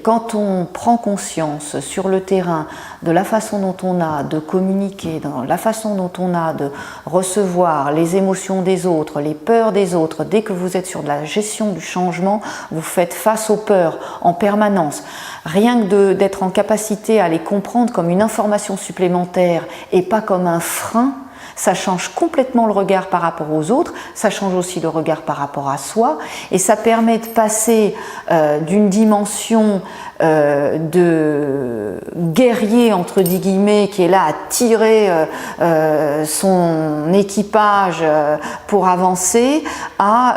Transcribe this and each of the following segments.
Quand on prend conscience sur le terrain de la façon dont on a de communiquer, dans la façon dont on a de recevoir les émotions des autres, les peurs des autres, dès que vous êtes sur de la gestion du changement, vous faites face aux peurs en permanence. Rien que d'être en capacité à les comprendre comme une information supplémentaire et pas comme un frein, ça change complètement le regard par rapport aux autres, ça change aussi le regard par rapport à soi et ça permet de passer d'une dimension de guerrier entre guillemets qui est là à tirer son équipage pour avancer à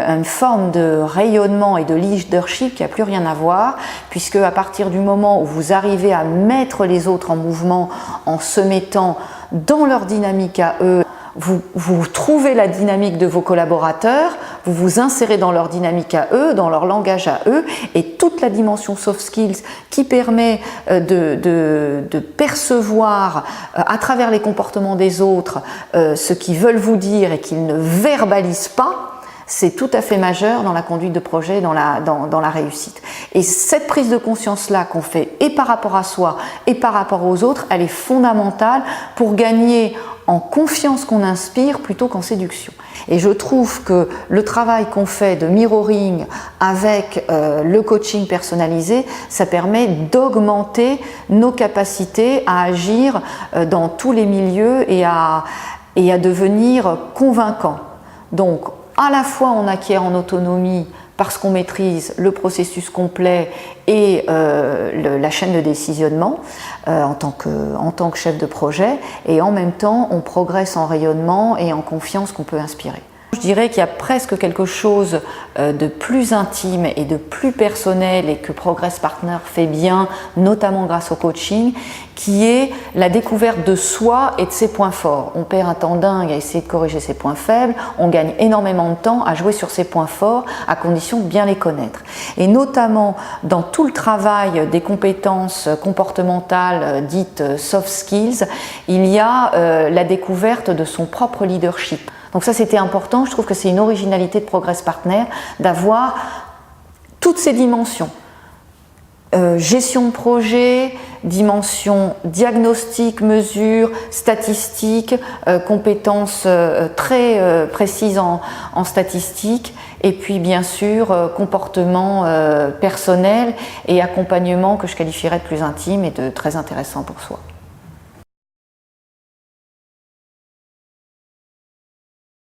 une forme de rayonnement et de leadership qui n'a plus rien à voir, puisque à partir du moment où vous arrivez à mettre les autres en mouvement en se mettant dans leur dynamique à eux, vous trouvez la dynamique de vos collaborateurs, vous vous insérez dans leur dynamique à eux, dans leur langage à eux, et toute la dimension soft skills qui permet de percevoir à travers les comportements des autres ce qu'ils veulent vous dire et qu'ils ne verbalisent pas, c'est tout à fait majeur dans la conduite de projet, dans la réussite. Et cette prise de conscience-là qu'on fait et par rapport à soi et par rapport aux autres, elle est fondamentale pour gagner en confiance qu'on inspire plutôt qu'en séduction. Et je trouve que le travail qu'on fait de mirroring avec le coaching personnalisé, ça permet d'augmenter nos capacités à agir dans tous les milieux et à devenir convaincants. Donc, à la fois on acquiert en autonomie parce qu'on maîtrise le processus complet et la chaîne de décisionnement en tant que chef de projet, et en même temps on progresse en rayonnement et en confiance qu'on peut inspirer. Je dirais qu'il y a presque quelque chose de plus intime et de plus personnel et que Progress Partner fait bien, notamment grâce au coaching, qui est la découverte de soi et de ses points forts. On perd un temps dingue à essayer de corriger ses points faibles, on gagne énormément de temps à jouer sur ses points forts à condition de bien les connaître. Et notamment dans tout le travail des compétences comportementales dites soft skills, il y a la découverte de son propre leadership. Donc ça c'était important, je trouve que c'est une originalité de Progress Partner d'avoir toutes ces dimensions. Gestion de projet, dimension diagnostic, mesure, statistique, compétences très précises en statistique, et puis bien sûr comportement personnel et accompagnement que je qualifierais de plus intime et de très intéressant pour soi.